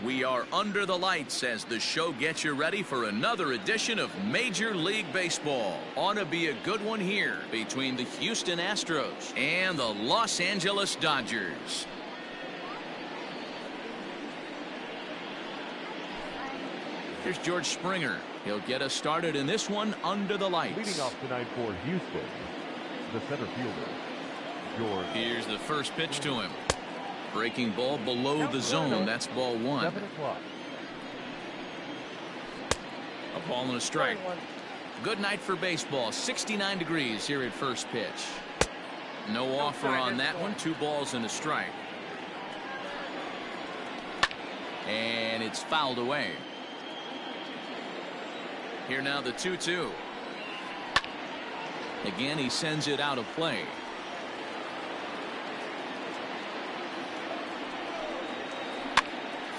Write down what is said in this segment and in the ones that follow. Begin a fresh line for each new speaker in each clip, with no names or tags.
We are under the lights as the show gets you ready for another edition of Major League Baseball. Ought to be a good one here between the Houston Astros and the Los Angeles Dodgers. Here's George Springer. He'll get us started in this one under the lights.
Leading off tonight for Houston, the center fielder, George.
Here's the first pitch to him. Breaking ball below the zone. That's ball one.
7 o'clock.
A ball and a strike. Good night for baseball. 69 degrees here at first pitch. No offer on that one. 2 balls and a strike. And it's fouled away. Here now the 2-2. Again, he sends it out of play.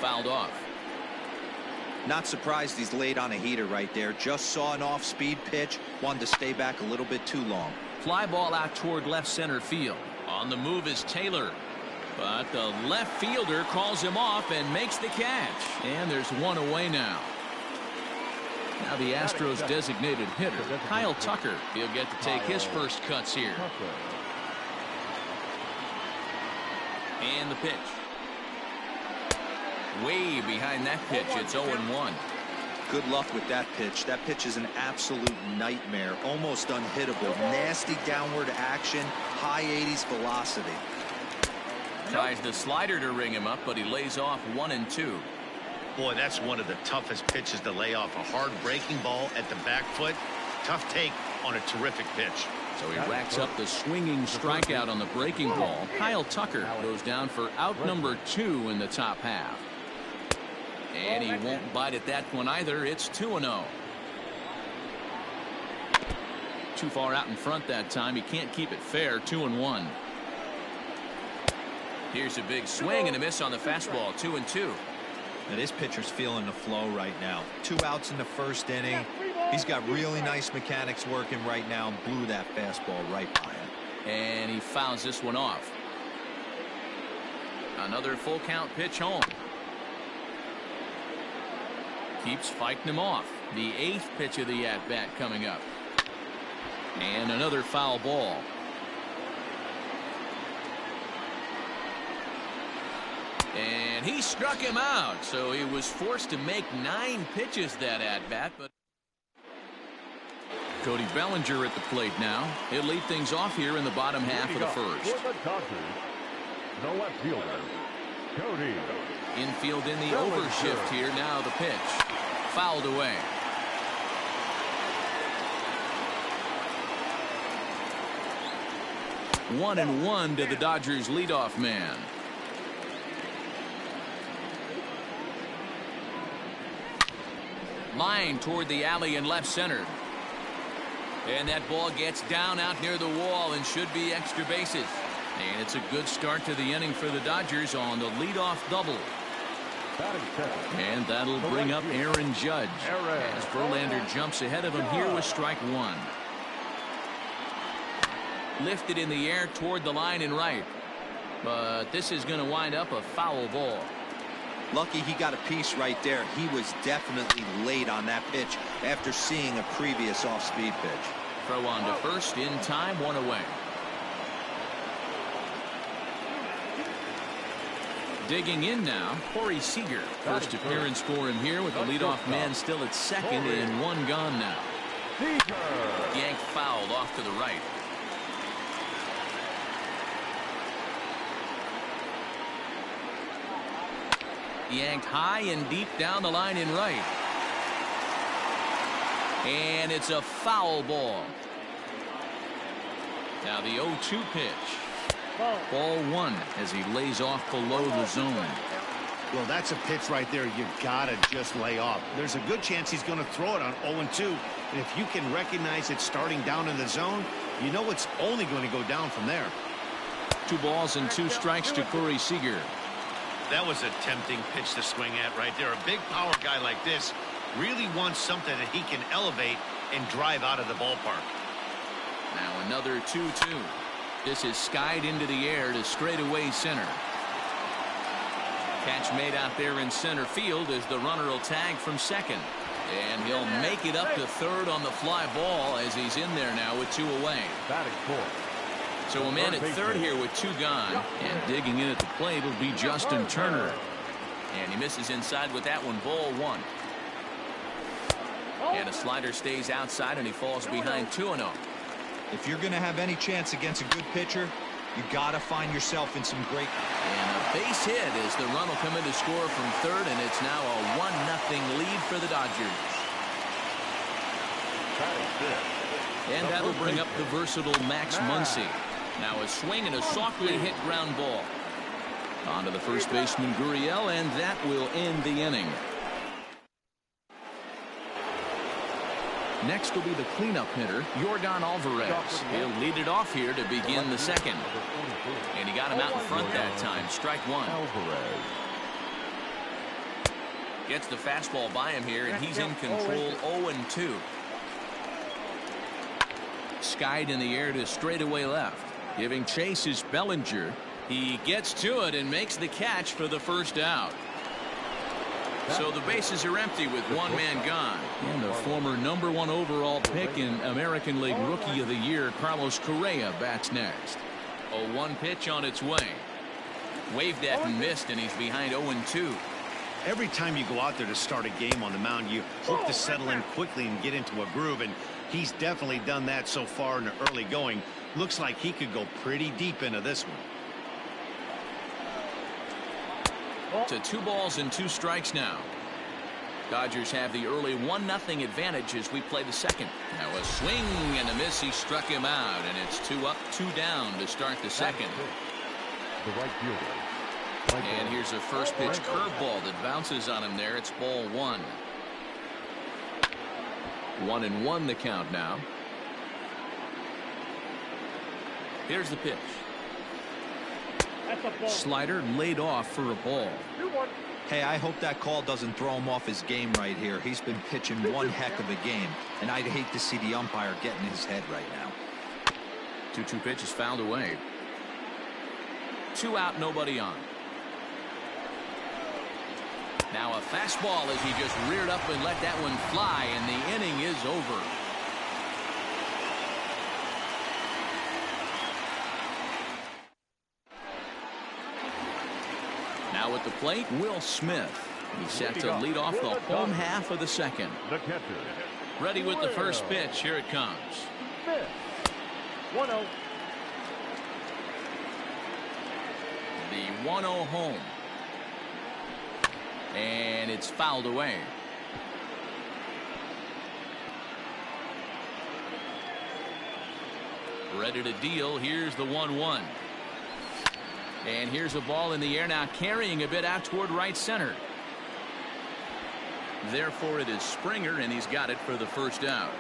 Fouled off.
Not surprised he's laid on a heater right there. Just saw an off-speed pitch. Wanted to stay back a little bit too long.
Fly ball out toward left center field. On the move is Taylor. But the left fielder calls him off and makes the catch. And there's one away now. Now the Astros designated hitter, Kyle Tucker. He'll get to take his first cuts here. And the pitch. Way behind that pitch. It's 0-1.
Good luck with that pitch. That pitch is an absolute nightmare. Almost unhittable. Nasty downward action. High 80s velocity.
Tries the slider to ring him up, but he lays off 1-2.
Boy, that's one of the toughest pitches to lay off. A hard breaking ball at the back foot. Tough take on a terrific pitch.
So he racks up the swinging strikeout on the breaking ball. Kyle Tucker goes down for out number 2 in the top half. And he won't bite at that one either. It's 2-0. Too far out in front that time. He can't keep it fair. 2-1. Here's a big swing and a miss on the fastball. 2-2.
Now this pitcher's feeling the flow right now. 2 outs in the first inning. He's got really nice mechanics working right now and blew that fastball right by him.
And he fouls this one off. Another full count pitch home. Keeps fighting him off. The 8th pitch of the at-bat coming up. And another foul ball. And he struck him out, so he was forced to make 9 pitches that at-bat. But Cody Bellinger at the plate now. He'll lead things off here in the bottom half of the first.
For the Dodgers, the left fielder, Cody.
Infield in the overshift here. Now the pitch. Fouled away. One and one to the Dodgers leadoff man. Line toward the alley in left center. And that ball gets down out near the wall and should be extra bases. And it's a good start to the inning for the Dodgers on the leadoff double. And that'll bring up Aaron Judge as Verlander jumps ahead of him here with strike 1. Lifted in the air toward the line and right. But this is going to wind up a foul ball.
Lucky he got a piece right there. He was definitely late on that pitch after seeing a previous off-speed pitch.
Throw on to first in time, 1 away. Digging in now, Corey Seager. First appearance for him here with the leadoff man still at second and 1 gone now. Yanked fouled off to the right. Yanked high and deep down the line in right. And it's a foul ball. Now the 0-2 pitch. Ball 1 as he lays off below the zone.
Well, that's a pitch right there you gotta just lay off. There's a good chance he's going to throw it on 0-2. And if you can recognize it starting down in the zone, you know it's only going to go down from there.
2 balls and 2 strikes to Corey Seager.
That was a tempting pitch to swing at right there. A big power guy like this really wants something that he can elevate and drive out of the ballpark.
Now another 2-2. This is skied into the air to straightaway center. Catch made out there in center field as the runner will tag from second. And he'll make it up to third on the fly ball as he's in there now with 2 away.
Batting fourth.
So a man at third here with 2 gone. And digging in at the plate will be Justin Turner. And he misses inside with that one. Ball 1. And a slider stays outside and he falls behind 2-0.
If you're going to have any chance against a good pitcher, you got to find yourself in some great.
And a base hit as the run will come in to score from third, and it's now a 1-0 lead for the Dodgers. And that'll bring up the versatile Max Muncy. Now a swing and a softly hit ground ball. On to the first baseman Gurriel, and that will end the inning. Next will be the cleanup hitter, Yordan Alvarez. He'll lead it off here to begin the second. And he got him out in front that time. Strike 1. Gets the fastball by him here, and he's in control. 0-2. Skied in the air to straightaway left. Giving chase is Bellinger. He gets to it and makes the catch for the first out. So the bases are empty with 1 man gone. And the former #1 overall pick in American League Rookie of the Year, Carlos Correa, bats next. A 1 pitch on its way. Waved at and missed, and he's behind 0-2.
Every time you go out there to start a game on the mound, you hope to settle in quickly and get into a groove, and he's definitely done that so far in the early going. Looks like he could go pretty deep into this one.
To 2 balls and 2 strikes now. Dodgers have the early 1-0 advantage as we play the second. Now a swing and a miss. He struck him out, and it's 2 up, 2 down to start the second.
The right fielder.
And here's a first pitch curveball that bounces on him there. It's ball 1. 1-1 the count now. Here's the pitch. Slider laid off for a ball.
Hey, I hope that call doesn't throw him off his game right here. He's been pitching one heck of a game, and I'd hate to see the umpire get in his head right now.
2-2 pitch is fouled away. 2 out, nobody on. Now a fastball as he just reared up and let that one fly, and the inning is over. Now at the plate, Will Smith. He's set to lead off the home half of the second.
The catcher.
Ready with the first pitch. Here it comes.
1-0.
The 1-0 home. And it's fouled away. Ready to deal. Here's the 1-1. And here's a ball in the air now, carrying a bit out toward right center. Therefore it is Springer, and he's got it for the first out.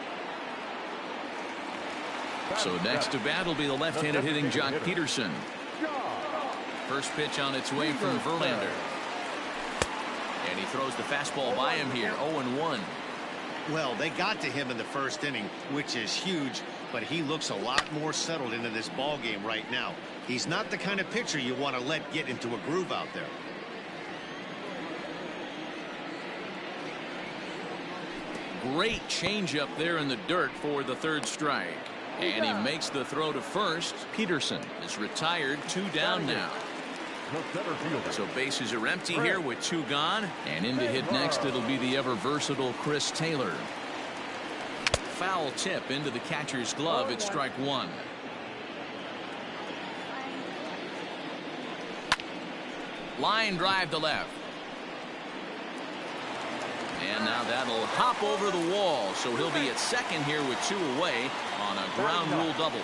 So next to bat will be the left-handed hitting Jock Peterson. First pitch on its way from Verlander. And he throws the fastball by him here. 0-1.
Well, they got to him in the first inning, which is huge, but he looks a lot more settled into this ball game right now. He's not the kind of pitcher you want to let get into a groove out there.
Great changeup there in the dirt for the third strike. And he makes the throw to first. Peterson is retired. 2 down now. So bases are empty here with 2 gone. And in to hit next, it'll be the ever versatile Chris Taylor. Foul tip into the catcher's glove. It's strike 1. Line drive to left. And now that'll hop over the wall. So he'll be at second here with 2 away on a ground rule double.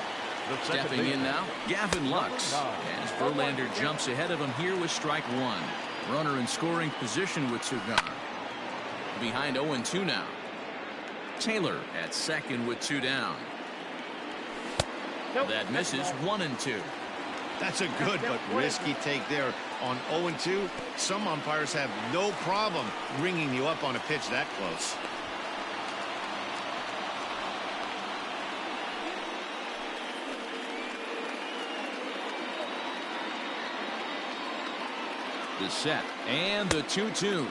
Stepping in now, Gavin Lux, as Verlander jumps ahead of him here with strike 1. Runner in scoring position with 2 gone. Behind 0-2 now. Taylor at second with 2 down. That misses. 1-2.
That's a good but risky take there on 0-2. Some umpires have no problem ringing you up on a pitch that close.
The set and the 2-2.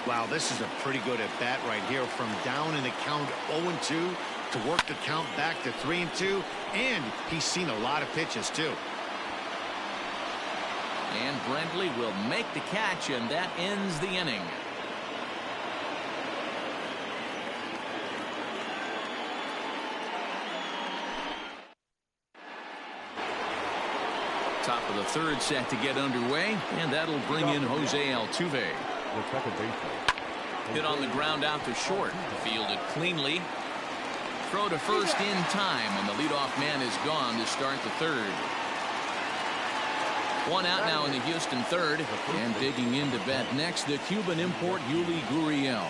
Wow, this is a pretty good at bat right here. From down in the count 0-2 to work the count back to 3-2. And he's seen a lot of pitches, too.
And Brindley will make the catch, and that ends the inning. Top of the third set to get underway, and that'll bring in Jose Altuve.
The second baseman.
Hit on the ground out to short. Fielded cleanly. Throw to first in time, and the leadoff man is gone to start the third. One out now in the Houston third, and digging in to bat next, the Cuban import Yuli Gurriel.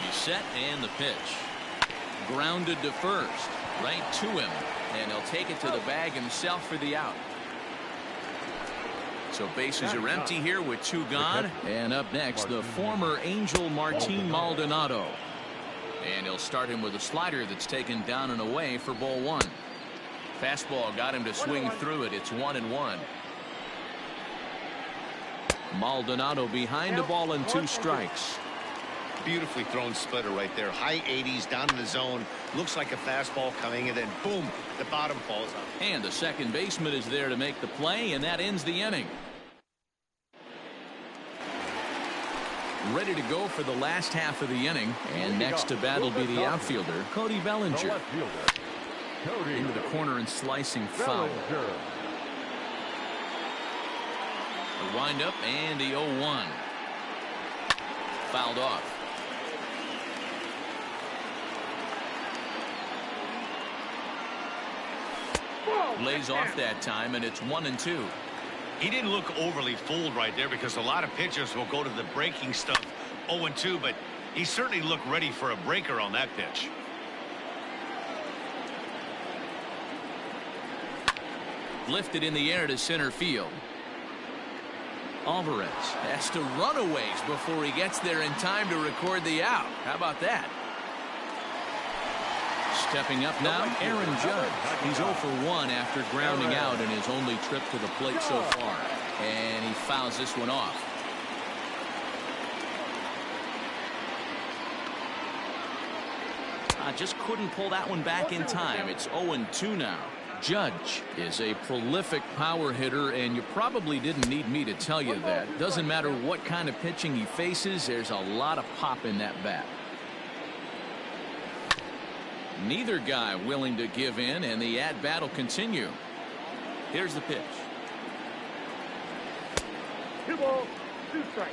He's set, and the pitch. Grounded to first, right to him, and he'll take it to the bag himself for the out. So bases are empty here with two gone. And up next, the former Angel Martin Maldonado. And he'll start him with a slider that's taken down and away for ball one. Fastball got him to swing through it. It's 1-1. Maldonado behind the ball and 2 strikes.
Beautifully thrown splitter right there. High 80s down in the zone. Looks like a fastball coming, and then boom, the bottom falls out.
And the second baseman is there to make the play, and that ends the inning. Ready to go for the last half of the inning, and next to bat will be the outfielder, Cody Bellinger. Into the corner and slicing foul. The windup and the 0-1. Fouled off. Lays off that time, and it's 1-2.
He didn't look overly fooled right there, because a lot of pitchers will go to the breaking stuff 0-2, but he certainly looked ready for a breaker on that pitch.
Lifted in the air to center field. Alvarez has to run a ways before he gets there in time to record the out. How about that? Stepping up now, Aaron Judge. He's 0 for 1 after grounding out in his only trip to the plate so far. And he fouls this one off. Just couldn't pull that one back in time. It's 0-2 now. Judge is a prolific power hitter, and you probably didn't need me to tell you that. Doesn't matter what kind of pitching he faces, there's a lot of pop in that bat. Neither guy willing to give in, and the at-bat will continue. Here's the pitch.
2 balls, 2 strikes.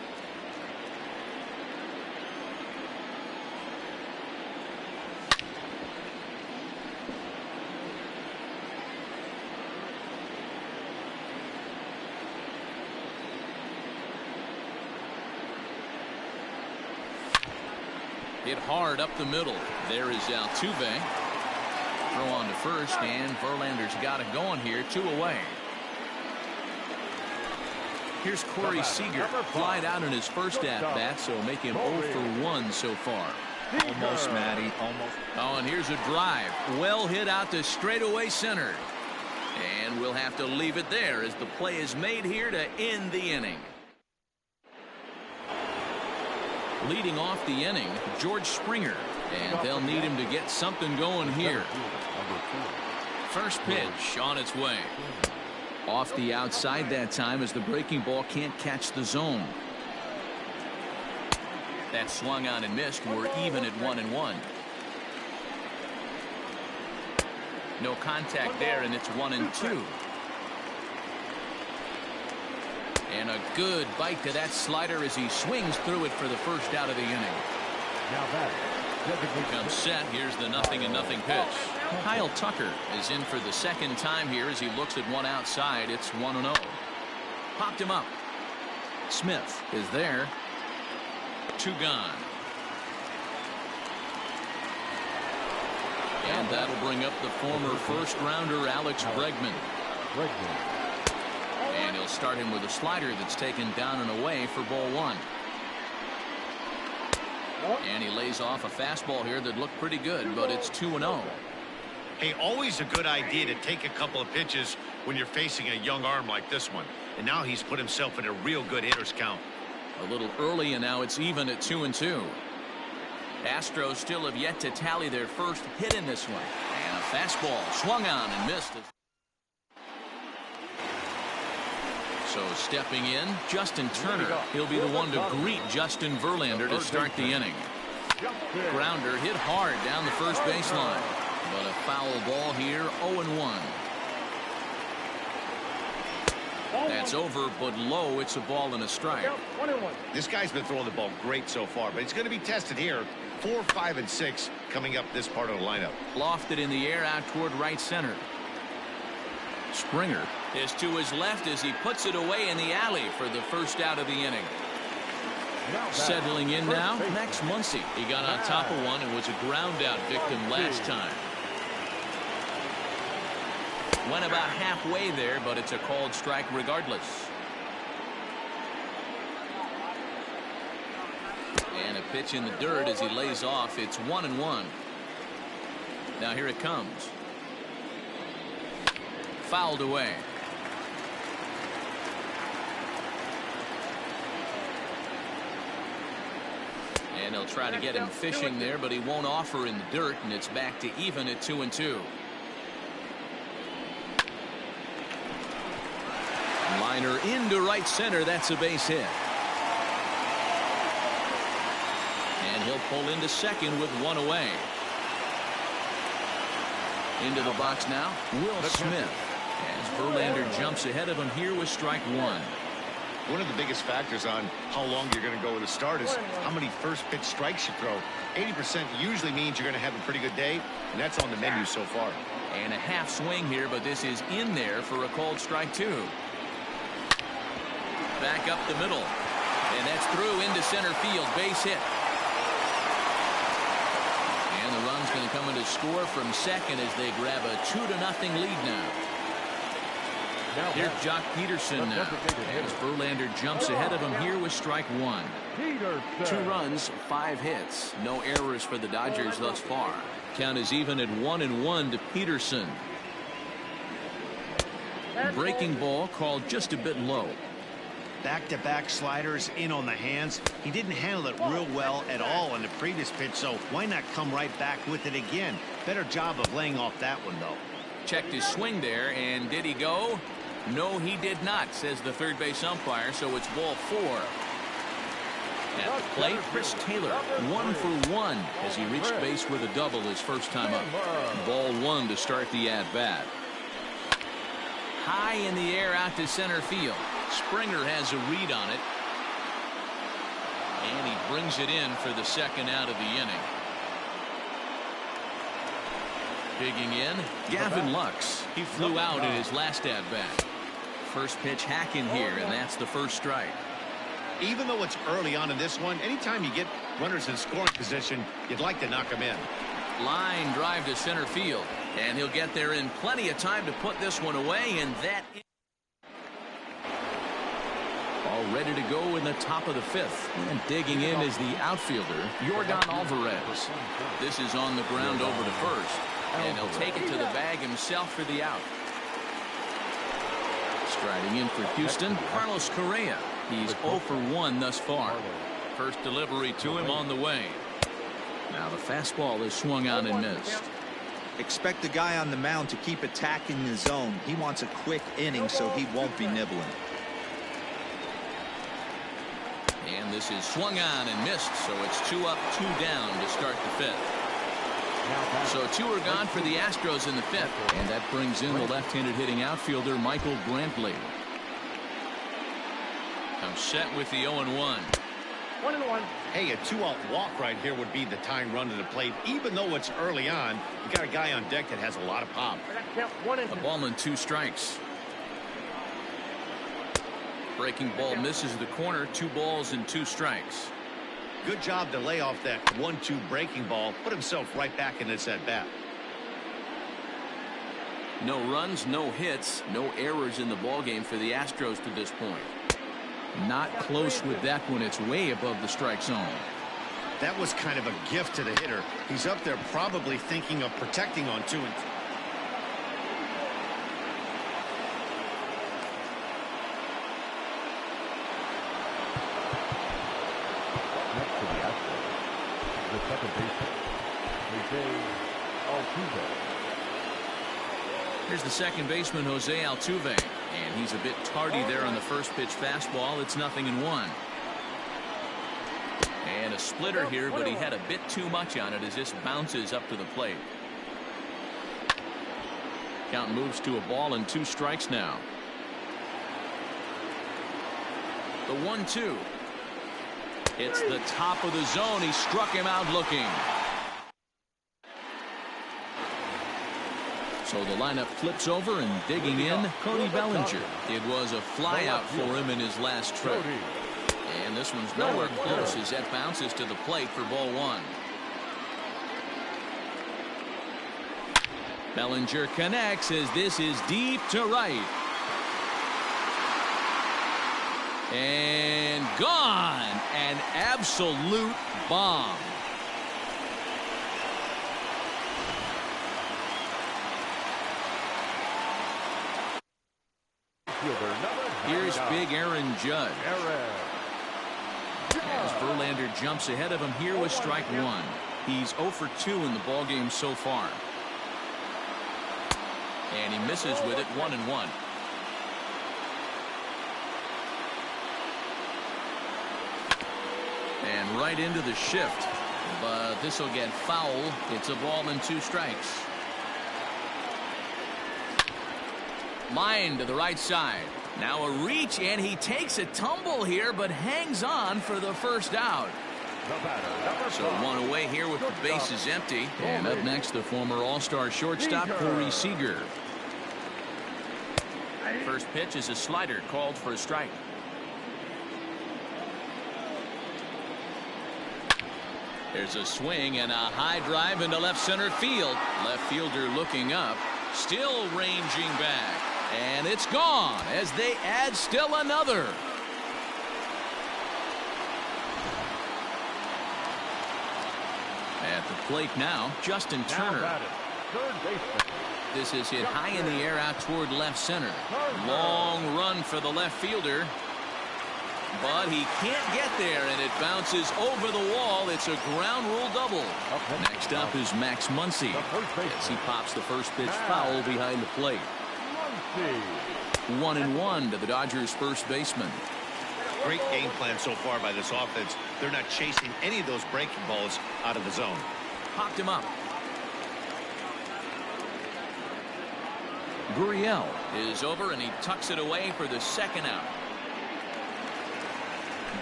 Hit hard up the middle. There is Altuve. Throw on to first, and Verlander's got it going here. 2 away. Here's Corey Seager. Flied out in his first at-bat, so make him 0 for 1 so far.
Almost, Matty. Almost.
Oh, and here's a drive. Well hit out to straightaway center. And we'll have to leave it there as the play is made here to end the inning. Leading off the inning, George Springer, and they'll need him to get something going here. First pitch on its way. Off the outside that time as the breaking ball can't catch the zone. That swung on and missed. We're even at 1-1. No contact there, and it's 1-2. And a good bite to that slider as he swings through it for the first out of the inning.
Now that
Comes set. Here's the 0-0 pitch. Kyle Tucker is in for the second time here as he looks at one outside. It's 1-0. Popped him up. Smith is there. 2 gone. And that'll bring up the former first rounder Alex Bregman. And he'll start him with a slider that's taken down and away for ball 1. And he lays off a fastball here that looked pretty good, but it's 2-0.
Hey, always a good idea to take a couple of pitches when you're facing a young arm like this one. And now he's put himself in a real good hitter's count.
A little early, and now it's even at 2-2. Astros still have yet to tally their first hit in this one. And a fastball swung on and missed. So stepping in, Justin Turner. He'll be the one to greet Justin Verlander to start the inning. Grounder hit hard down the first baseline. But a foul ball here, 0-1. That's over, but low. It's a ball and a strike.
This guy's been throwing the ball great so far, but he's going to be tested here. 4, 5, and 6 coming up this part of the lineup.
Lofted in the air out toward right center. Springer is to his left as he puts it away in the alley for the first out of the inning. Settling in now, Max Muncy. He got on top of one and was a ground out victim last time. Went about halfway there, but it's a called strike regardless. And a pitch in the dirt as he lays off. It's 1-1. Now here it comes. Fouled away. And they'll try to get him fishing there, but he won't offer in the dirt, and it's back to even at 2-2. Liner into right center. That's a base hit. And he'll pull into second with one away. Into the box now, Will Smith. As Verlander jumps ahead of him here with strike one.
One of the biggest factors on how long you're going to go with a start is how many first pitch strikes you throw. 80% usually means you're going to have a pretty good day, and that's on the menu so far.
And a half swing here, but this is in there for a called strike two. Back up the middle, and that's through into center field. Base hit. And the run's going to come in to score from second as they grab a 2-0 lead now. Here's Jock Peterson now. As Verlander jumps ahead of him here with strike one. 2 runs, 5 hits. No errors for the Dodgers thus far. Count is even at 1-1 to Peterson. Breaking ball called just a bit low.
Back-to-back sliders in on the hands. He didn't handle it real well at all on the previous pitch, so why not come right back with it again? Better job of laying off that one, though.
Checked his swing there, and did he go? No, he did not, says the third base umpire, so it's ball 4. At the plate, Chris Taylor, 1 for 1 as he reached base with a double his first time up. Ball 1 to start the at-bat. High in the air out to center field. Springer has a read on it. And he brings it in for the second out of the inning. Digging in, Gavin Lux. He flew out in his last at-bat. First pitch hacking here, and that's the first strike.
Even though it's early on in this one, anytime you get runners in scoring position, you'd like to knock them in.
Line drive to center field, and he'll get there in plenty of time to put this one away, and that is all ready to go in the top of the 5th. And digging in is the outfielder, Yordan Alvarez. This is on the ground over to first, and he'll take it to the bag himself for the out. Striding in for Houston, Carlos Correa. He's 0 for 1 thus far. First delivery to him on the way. Now the fastball is swung on and missed.
Expect the guy on the mound to keep attacking the zone. He wants a quick inning, so he won't be nibbling.
And this is swung on and missed, so it's 2 up, 2 down to start the 5th. So 2 are gone for the Astros in the 5th, and that brings in the left-handed hitting outfielder Michael Brantley. I'm set with the 0-1.
1-1. Hey, a 2-out walk right here would be the tying run to the plate. Even though it's early on, you got a guy on deck that has a lot of pop.
A ball and 2 strikes. Breaking ball misses the corner. 2 balls and 2 strikes.
Good job to lay off that 1-2 breaking ball. Put himself right back in this at bat.
No runs, no hits, no errors in the ballgame for the Astros to this point. Not close with that one. It's way above the strike zone.
That was kind of a gift to the hitter. He's up there probably thinking of protecting on 2 and
second baseman, Altuve.
Here's the second baseman, Jose Altuve. And he's a bit tardy there on the first pitch fastball. It's 0-1. And a splitter here, but he had a bit too much on it as this bounces up to the plate. Count moves to a ball and 2 strikes now. The 1-2. It's the top of the zone. He struck him out looking. So the lineup flips over, and digging in, Cody Bellinger. It was a fly out for him in his last trip. And this one's nowhere close as that bounces to the plate for ball 1. Bellinger connects as this is deep to right. And gone. An absolute bomb. Here's big Aaron Judge. As Verlander jumps ahead of him here with strike 1. He's 0 for 2 in the ballgame so far. And he misses with it, 1-1. And right into the shift. But this will get foul. It's a ball and 2 strikes. Line to the right side. Now a reach, and he takes a tumble here, but hangs on for the first out. So 1 away here with the bases empty. And up next, the former All-Star shortstop, Corey Seager. First pitch is a slider called for a strike. There's a swing and a high drive into left center field. Left fielder looking up, still ranging back. And it's gone as they add still another. At the plate now, Justin Turner. This is hit high in the air out toward left center. Long run for the left fielder. But he can't get there, and it bounces over the wall. It's a ground rule double. Next up is Max Muncy as he pops the first pitch foul behind the plate. 1-1 to the Dodgers first baseman.
Great game plan so far by this offense. They're not chasing any of those breaking balls out of the zone.
Popped him up. Gurriel is over, and he tucks it away for the second out.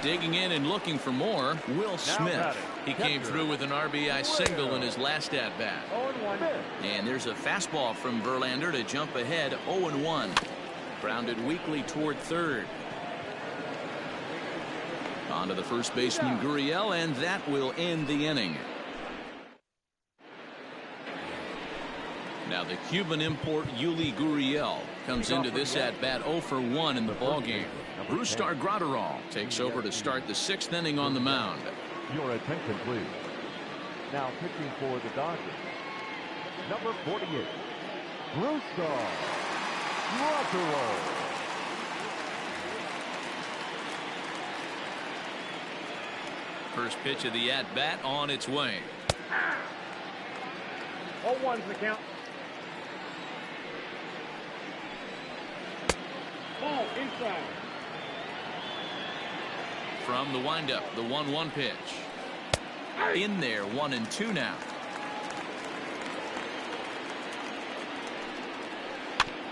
Digging in and looking for more, Will Smith. He came through with an RBI single in his last at-bat. And there's a fastball from Verlander to jump ahead 0-1. Grounded weakly toward third. On to the first baseman, Gurriel, and that will end the inning. Now the Cuban import Yuli Gurriel comes into this at-bat 0 for 1 in the ballgame. Brusdar Graterol takes over to start the 6th inning on the mound.
Your attention, please. Now pitching for the Dodgers, number 48, Brusdar Graterol.
First pitch of the at-bat on its way.
0-1's the count. Ball inside.
From the windup, the 1-1 pitch. In there, 1-2 now.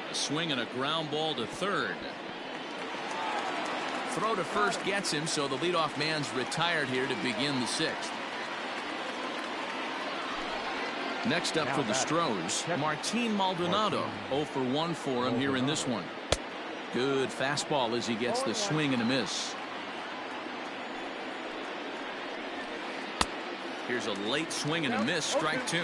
A swing and a ground ball to third. Throw to first gets him, so the leadoff man's retired here to begin the 6th. Next up for the Astros, Martin Maldonado. 0 for 1 for him here in this one. Good fastball as he gets the swing and a miss. Here's a late swing and a miss, strike 2.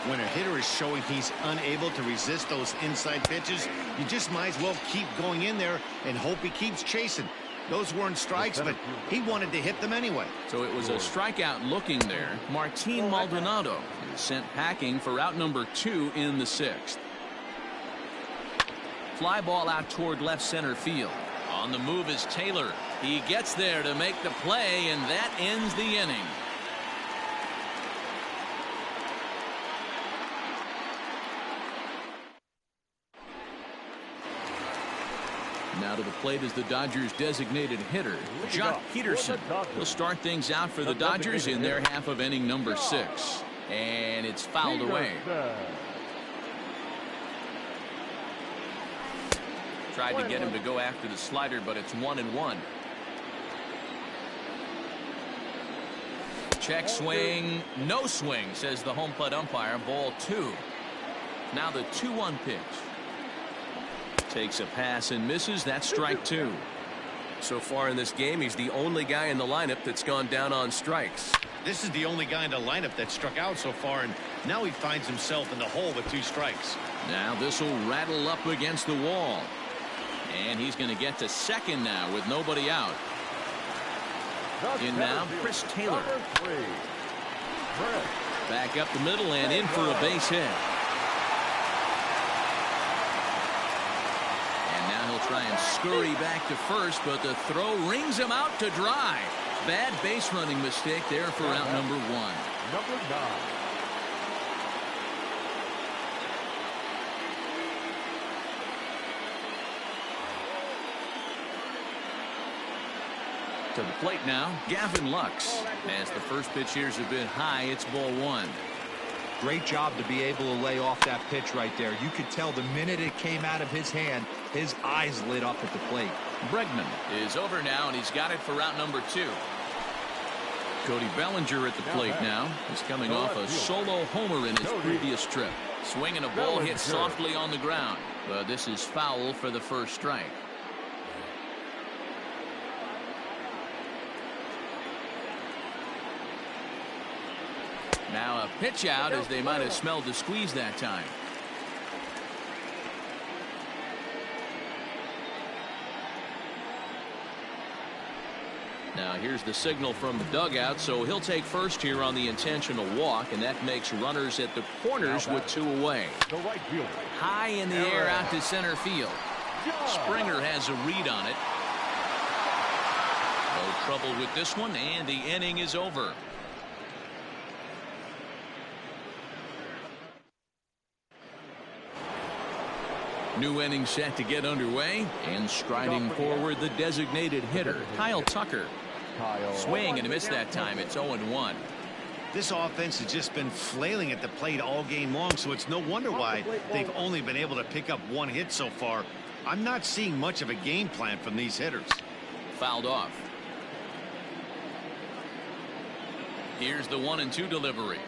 When a hitter is showing he's unable to resist those inside pitches, you just might as well keep going in there and hope he keeps chasing. Those weren't strikes, but he wanted to hit them anyway.
So it was a strikeout looking there. Martin Maldonado is sent packing for out number 2 in the 6th. Fly ball out toward left center field. On the move is Taylor. He gets there to make the play, and that ends the inning. Now to the plate is the Dodgers' designated hitter, Jock Peterson. He'll start things out for the Dodgers in their half of inning number 6. And it's fouled away. Tried to get him to go after the slider, but it's 1-1. Check swing, no swing, says the home plate umpire. Ball 2. Now the 2-1 pitch. Takes a pass and misses. That's strike 2.
So far in this game, he's the only guy in the lineup that's gone down on strikes.
This is the only guy in the lineup that struck out so far, and now he finds himself in the hole with 2 strikes.
Now this will rattle up against the wall. And he's going to get to second now with nobody out. In now, Chris Taylor. Back up the middle and in for a base hit. And now he'll try and scurry back to first, but the throw rings him out to dry. Bad base running mistake there for out number 1.
Number 9.
To the plate now, Gavin Lux. As the first pitch here's a bit high, it's ball 1.
Great job to be able to lay off that pitch right there. You could tell the minute it came out of his hand, his eyes lit up at the plate.
Bregman is over now, and he's got it for route number 2. Cody Bellinger at the plate now. He's coming off a solo homer in his previous trip. Swinging a ball hit softly on the ground. But this is foul for the first strike. Now a pitch out as they might have smelled the squeeze that time. Now here's the signal from the dugout, so he'll take first here on the intentional walk, and that makes runners at the corners with 2 away. High in the air out to center field. Springer has a read on it. No trouble with this one, and the inning is over. New inning set to get underway, and striding forward the designated hitter, Kyle Tucker. Swing and a miss that time. It's 0-1.
This offense has just been flailing at the plate all game long, so it's no wonder why they've only been able to pick up 1 hit so far. I'm not seeing much of a game plan from these hitters.
Fouled off. Here's the 1-2 delivery.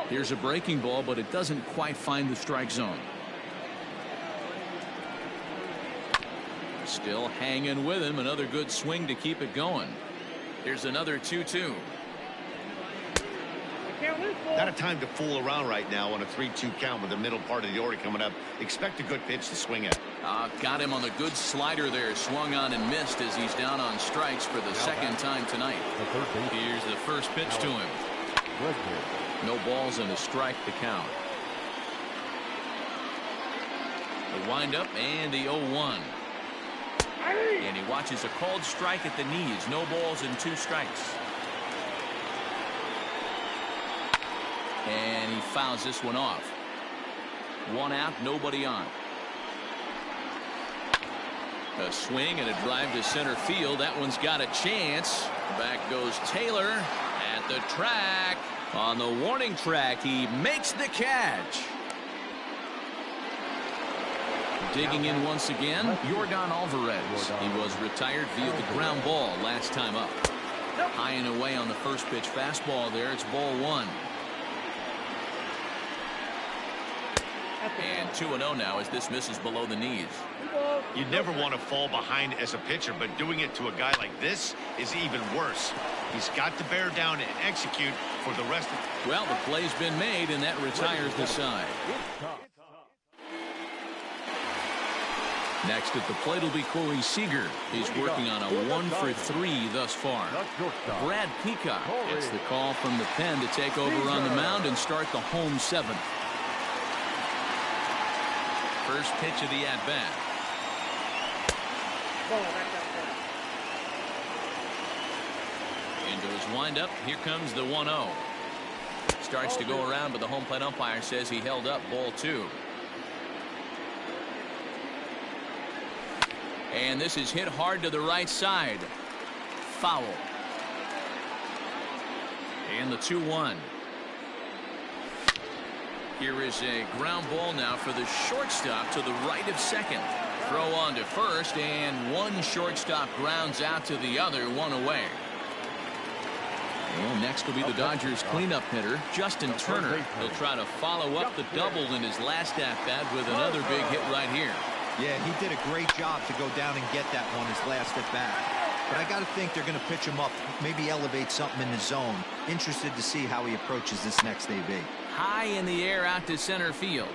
Here's a breaking ball, but it doesn't quite find the strike zone. Still hanging with him. Another good swing to keep it going. Here's another 2-2.
Not a time to fool around right now on a 3-2 count with the middle part of the order coming up. Expect a good pitch to swing at.
Got him on the good slider there. Swung on and missed as he's down on strikes for the second time tonight. Here's the first pitch to him. No balls and a strike to count. The windup and the 0-1. And he watches a called strike at the knees. No balls and 2 strikes. And he fouls this one off. 1 out, nobody on. A swing and a drive to center field. That one's got a chance. Back goes Taylor at the track. On the warning track, he makes the catch. Digging in once again, Yordan Alvarez. He was retired via the ground ball last time up. High and away on the first pitch fastball there. It's ball 1. And 2-0 now as this misses below the knees.
You never want to fall behind as a pitcher, but doing it to a guy like this is even worse. He's got to bear down and execute for the rest of it.
Well, the play's been made, and that retires the side. Next at the plate will be Corey Seager. He's working on a 1-for-3 thus far. Brad Peacock gets the call from the pen to take over on the mound and start the home 7th. First pitch of the at-bat. Into his windup. Here comes the 1-0. Starts to go around, but the home plate umpire says he held up. Ball 2. And this is hit hard to the right side. Foul. And the 2-1. Here is a ground ball now for the shortstop to the right of second. Throw on to first, and one shortstop grounds out to the other, one away. And next will be the Dodgers cleanup hitter, Justin Turner. He'll try to follow up the double in his last at-bat with another big hit right here.
Yeah, he did a great job to go down and get that one his last at-bat. But I got to think they're going to pitch him up, maybe elevate something in the zone. Interested to see how he approaches this next AB.
High in the air out to center field.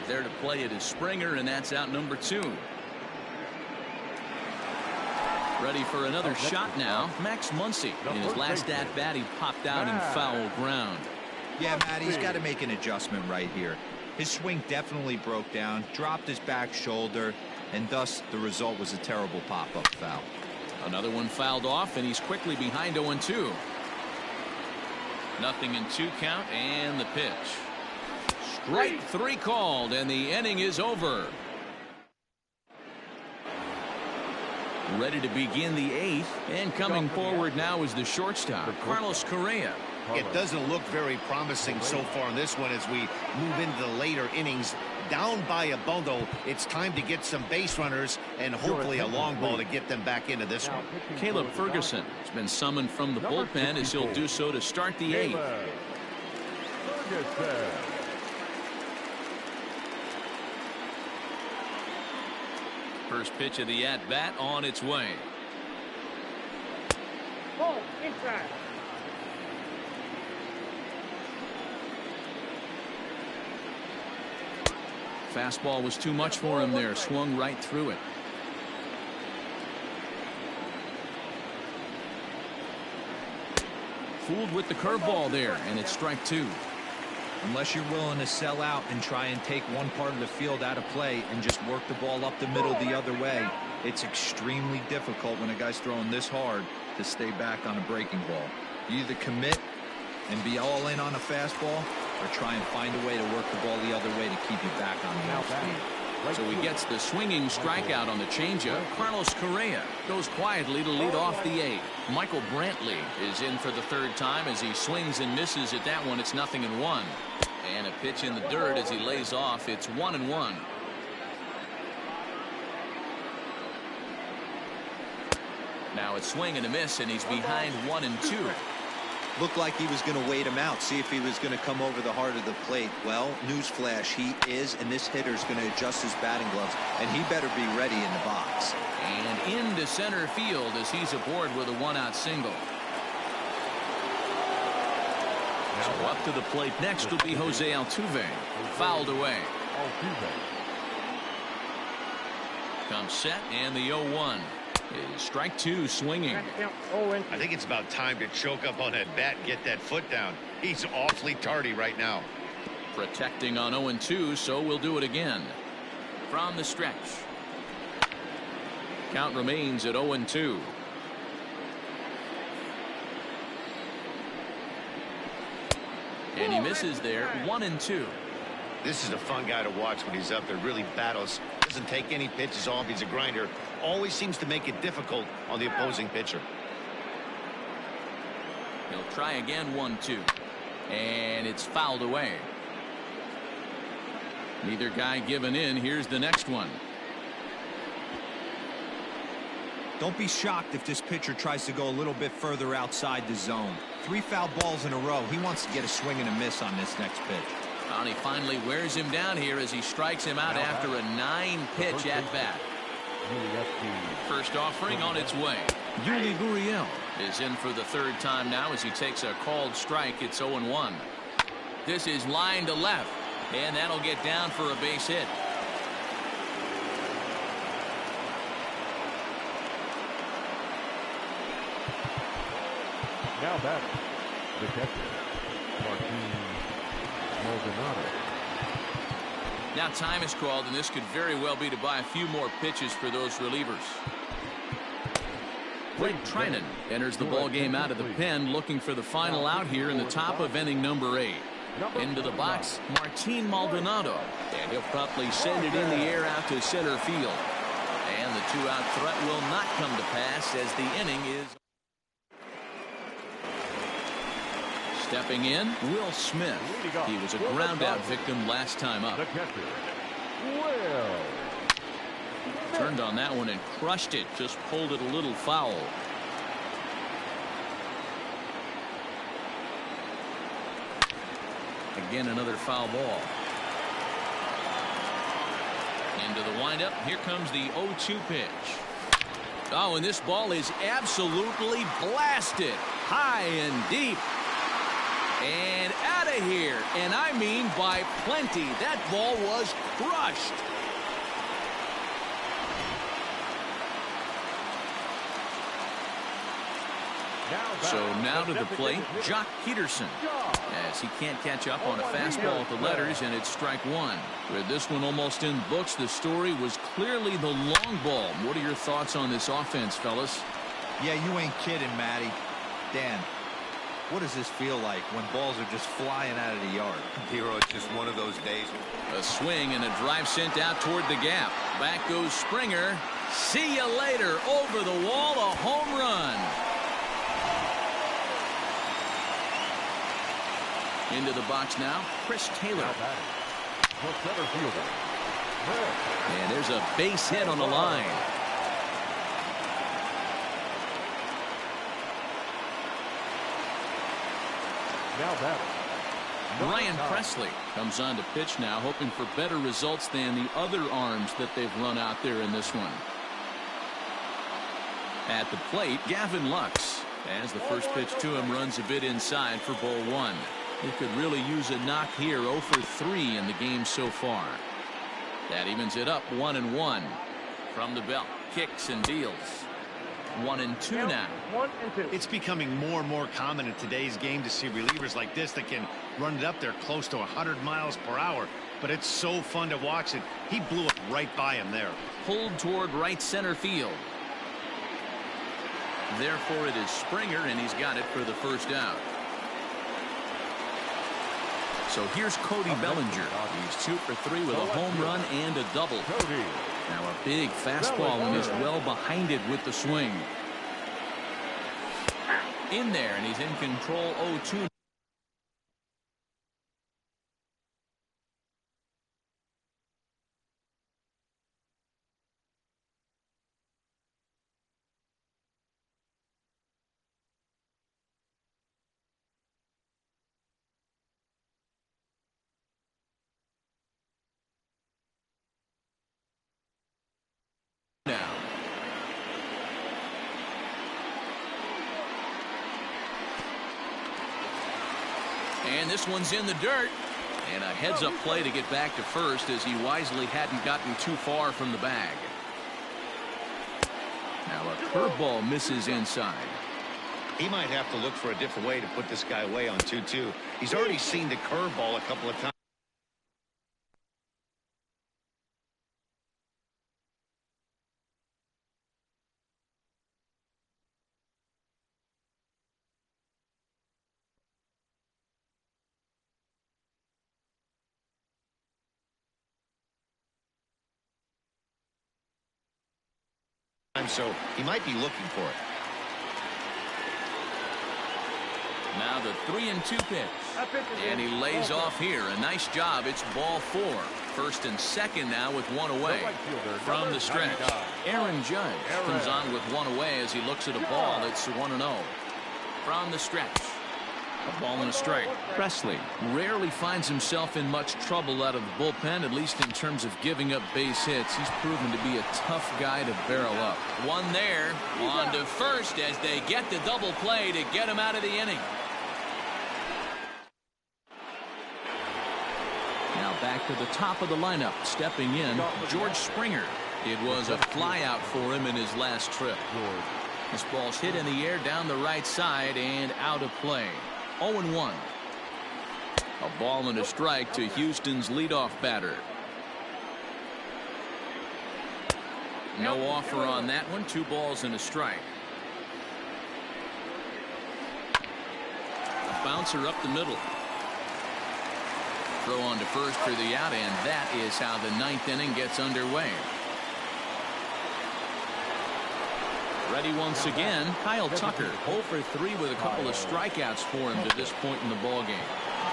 There to play it is Springer, and that's out number 2. Ready for another shot now. Max Muncy. In his last at-bat, he popped out in foul ground.
Yeah, Matt, he's got to make an adjustment right here. His swing definitely broke down, dropped his back shoulder, and thus the result was a terrible pop-up foul.
Another one fouled off, and he's quickly behind 0-2. Nothing in 2 count, and the pitch. Strike 3 called, and the inning is over. Ready to begin the 8th, and coming forward now is the shortstop, Carlos Correa.
It doesn't look very promising so far in this one as we move into the later innings. Down by a bundle, it's time to get some base runners and hopefully a long ball to get them back into this one.
Caleb Ferguson has been summoned from the bullpen as he'll do so to start the 8th. First pitch of the at-bat on its way.
Ball inside.
Fastball was too much for him there. Swung right through it. Fooled with the curveball there, and it's strike 2.
Unless you're willing to sell out and try and take one part of the field out of play and just work the ball up the middle the other way, it's extremely difficult when a guy's throwing this hard to stay back on a breaking ball. You either commit and be all in on a fastball or try and find a way to work the ball the other way to keep you back on the off speed.
So he gets the swinging strikeout on the changeup. Carlos Correa goes quietly to lead off the 8th. Michael Brantley is in for the 3rd time as he swings and misses at that one. It's 0-1. And a pitch in the dirt as he lays off. It's 1-1. Now it's swing and a miss, and he's behind 1-2.
Looked like he was going to wait him out, see if he was going to come over the heart of the plate. Well, newsflash, he is, and this hitter's going to adjust his batting gloves, and he better be ready in the box.
And into center field as he's aboard with a 1-out single. So up to the plate next will be Jose Altuve. Fouled away. Comes set, and the 0-1. Is strike 2 swinging.
I think it's about time to choke up on that bat and get that foot down. He's awfully tardy right now.
Protecting on 0-2, so we'll do it again. From the stretch. Count remains at 0-2. And he misses there. 1-2.
This is a fun guy to watch when he's up there. Really battles. Doesn't take any pitches off. He's a grinder. Always seems to make it difficult on the opposing pitcher.
He'll try again. 1-2. And it's fouled away. Neither guy giving in. Here's the next one.
Don't be shocked if this pitcher tries to go a little bit further outside the zone. 3 foul balls in a row. He wants to get a swing and a miss on this next pitch.
And he finally wears him down here as he strikes him out after a 9-pitch at bat. First offering on its way. Yuli Gurriel is in for the 3rd time now as he takes a called strike. It's 0-1. This is line to left, and that'll get down for a base hit.
Now back, the catcher, Maldonado.
Now time is called, and this could very well be to buy a few more pitches for those relievers. Blake Trinan enters the ball game out of the pen, looking for the final out here in the top of inning number 8. Into the box, Martin Maldonado, and he'll promptly send it in the air out to center field. the two-out threat will not come to pass as the inning is. Stepping in, Will Smith. He was a ground-out victim last time up.
The catcher, Will.
Turned on that one and crushed it. Just pulled it a little foul. Again, another foul ball. Into the windup. Here comes the 0-2 pitch. Oh, and this ball is absolutely blasted. High and deep. And out of here. And I mean by plenty. That ball was crushed. So now to the plate, Jock Peterson, as he can't catch up on a fastball at the letters, and it's strike one. With this one almost in books, the story was clearly the long ball. What are your thoughts on this offense, fellas?
Yeah, you ain't kidding, Matty. Dan, what does this feel like when balls are just flying out of the yard?
Hero, it's just one of those days.
A swing and a drive sent out toward the gap. Back goes Springer. See you later. Over the wall, a home run. Into the box now, Chris Taylor. And there's a base hit on the line. Brian Presley comes on to pitch now, hoping for better results than the other arms that they've run out there in this one. At the plate, Gavin Lux, as the first pitch to him runs a bit inside for ball one. He could really use a knock here. 0 for 3 in the game so far. That evens it up 1-1. From the belt, kicks and deals. 1-2 now.
1-2.
It's becoming more and more common in today's game to see relievers like this that can run it up there close to 100 miles per hour. But it's so fun to watch it. He blew it right by him there.
Pulled toward right center field. Therefore, it is Springer, and he's got it for the first out. So here's Cody Bellinger. He's 2 for 3 with a home run and a double. Now a big fastball and he's well behind it with the swing. In there, and he's in control. 0-2. And this one's in the dirt. And a heads-up play to get back to first as he wisely hadn't gotten too far from the bag. Now a curveball misses inside.
He might have to look for a different way to put this guy away on 2-2. He's already seen the curveball a couple of times. So he might be looking for it.
Now the 3-2 pitch. And he lays off here. A nice job. It's ball 4. First and second now with one away. From the stretch, Aaron Judge comes on with one away as he looks at a ball. It's 1-0. From the stretch. A ball and a strike. Presley rarely finds himself in much trouble out of the bullpen, at least in terms of giving up base hits. He's proven to be a tough guy to barrel up. One there, on to first as they get the double play to get him out of the inning. Now back to the top of the lineup, stepping in, George Springer. It was a flyout for him in his last trip. This ball's hit in the air down the right side and out of play. 0-1. A ball and a strike to Houston's leadoff batter. No offer on that one. 2 balls and a strike. A bouncer up the middle. Throw on to first for the out, and that is how the 9th inning gets underway. Ready once again, Kyle Tucker, 0 for 3 with a couple of strikeouts for him to this point in the ballgame.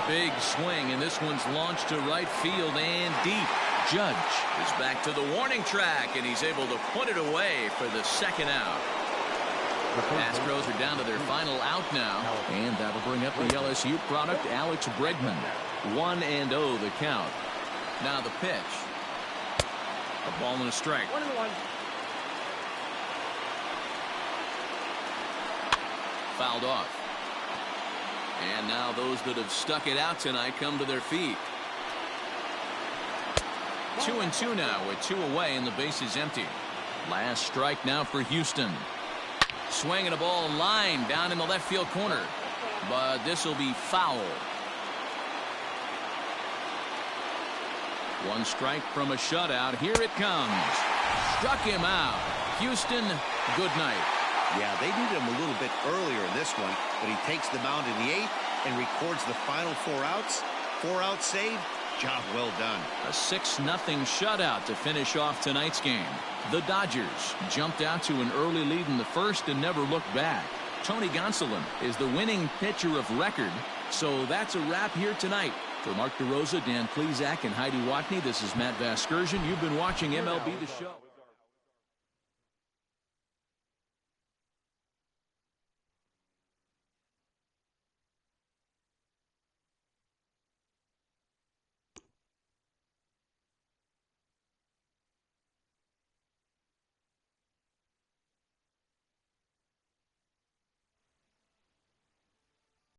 Big swing, and this one's launched to right field and deep. Judge is back to the warning track, and he's able to put it away for the second out. Astros are down to their final out now, and that'll bring up the LSU product, Alex Bregman. 1-0 the count. Now the pitch. A ball and a strike.
1-1.
Fouled off. And now those that have stuck it out tonight come to their feet. 2-2 now with 2 away and the base is empty. Last strike now for Houston. Swinging a ball line down in the left field corner. But this will be foul. 1 strike from a shutout. Here it comes. Struck him out. Houston, good night.
Yeah, they needed him a little bit earlier in this one, but he takes the mound in the 8th and records the final 4 outs. 4 out save. Job well done.
A 6-0 shutout to finish off tonight's game. The Dodgers jumped out to an early lead in the first and never looked back. Tony Gonsolin is the winning pitcher of record. So that's a wrap here tonight. For Mark DeRosa, Dan Plezak, and Heidi Watney, this is Matt Vasgersian. You've been watching MLB The Show.